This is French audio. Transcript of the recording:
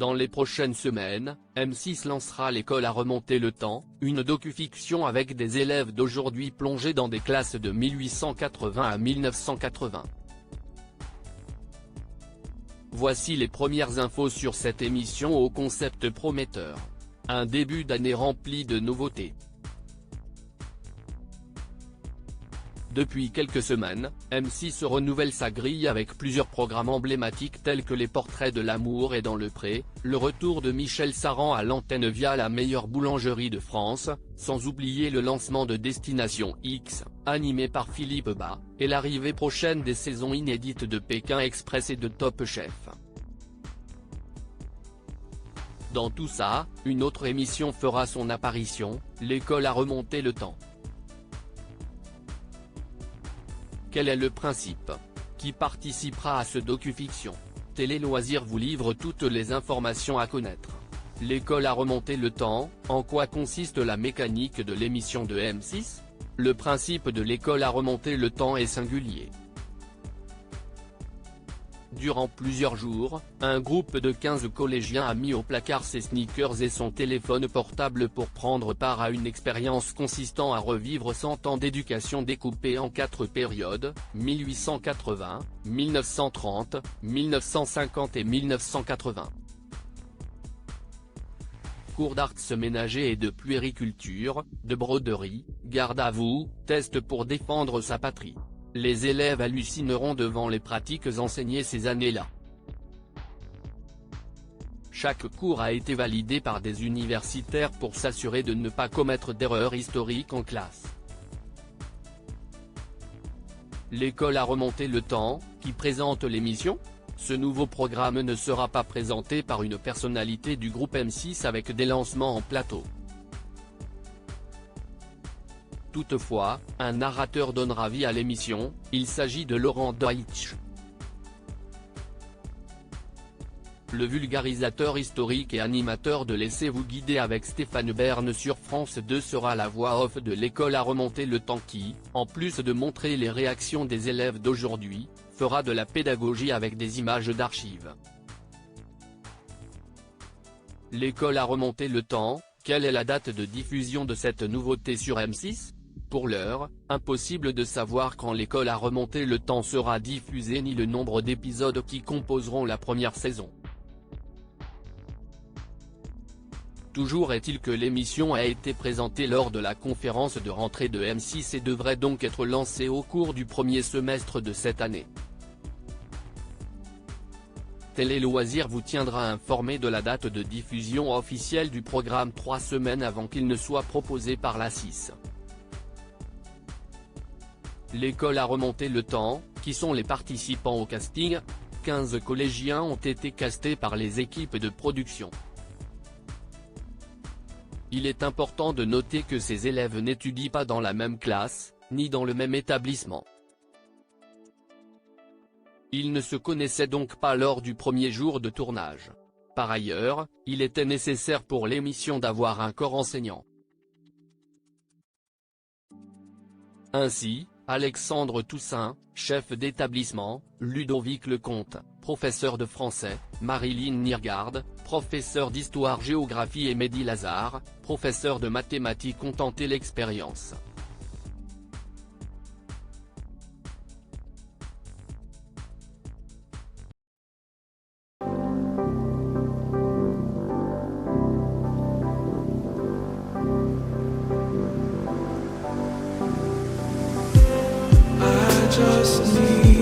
Dans les prochaines semaines, M6 lancera l'école à remonter le temps, une docu-fiction avec des élèves d'aujourd'hui plongés dans des classes de 1880 à 1980. Voici les premières infos sur cette émission au concept prometteur. Un début d'année rempli de nouveautés. Depuis quelques semaines, M6 renouvelle sa grille avec plusieurs programmes emblématiques tels que les portraits de l'amour et dans le pré, le retour de Michel Saran à l'antenne via la meilleure boulangerie de France, sans oublier le lancement de Destination X, animé par Philippe Bas, et l'arrivée prochaine des saisons inédites de Pékin Express et de Top Chef. Dans tout ça, une autre émission fera son apparition, l'école à remonter le temps. Quel est le principe? Qui participera à ce docu-fiction? Télé Loisirs vous livre toutes les informations à connaître. L'école à remonter le temps, en quoi consiste la mécanique de l'émission de M6? Le principe de l'école à remonter le temps est singulier. Durant plusieurs jours, un groupe de 15 collégiens a mis au placard ses sneakers et son téléphone portable pour prendre part à une expérience consistant à revivre 100 ans d'éducation découpés en 4 périodes, 1880, 1930, 1950 et 1980. Cours d'arts ménagers et de puériculture, de broderie, garde à vous, test pour défendre sa patrie. Les élèves hallucineront devant les pratiques enseignées ces années-là. Chaque cours a été validé par des universitaires pour s'assurer de ne pas commettre d'erreurs historiques en classe. L'école à remonter le temps, qui présente l'émission? Ce nouveau programme ne sera pas présenté par une personnalité du groupe M6 avec des lancements en plateau. Toutefois, un narrateur donnera vie à l'émission, il s'agit de Laurent Deutsch. Le vulgarisateur historique et animateur de Laissez-vous guider avec Stéphane Bern sur France 2 sera la voix off de l'école à remonter le temps qui, en plus de montrer les réactions des élèves d'aujourd'hui, fera de la pédagogie avec des images d'archives. L'école à remonter le temps, quelle est la date de diffusion de cette nouveauté sur M6? Pour l'heure, impossible de savoir quand l'école à remonter le temps sera diffusée ni le nombre d'épisodes qui composeront la première saison. Toujours est-il que l'émission a été présentée lors de la conférence de rentrée de M6 et devrait donc être lancée au cours du premier semestre de cette année. Télé Loisirs vous tiendra informé de la date de diffusion officielle du programme 3 semaines avant qu'il ne soit proposé par la 6. L'école à remonter le temps, qui sont les participants au casting? 15 collégiens ont été castés par les équipes de production. Il est important de noter que ces élèves n'étudient pas dans la même classe, ni dans le même établissement. Ils ne se connaissaient donc pas lors du premier jour de tournage. Par ailleurs, il était nécessaire pour l'émission d'avoir un corps enseignant. Ainsi, Alexandre Toussaint, chef d'établissement, Ludovic Lecomte, professeur de français, Marilyn Niergarde, professeur d'histoire-géographie et Mehdi Lazare, professeur de mathématiques ont tenté l'expérience. Just need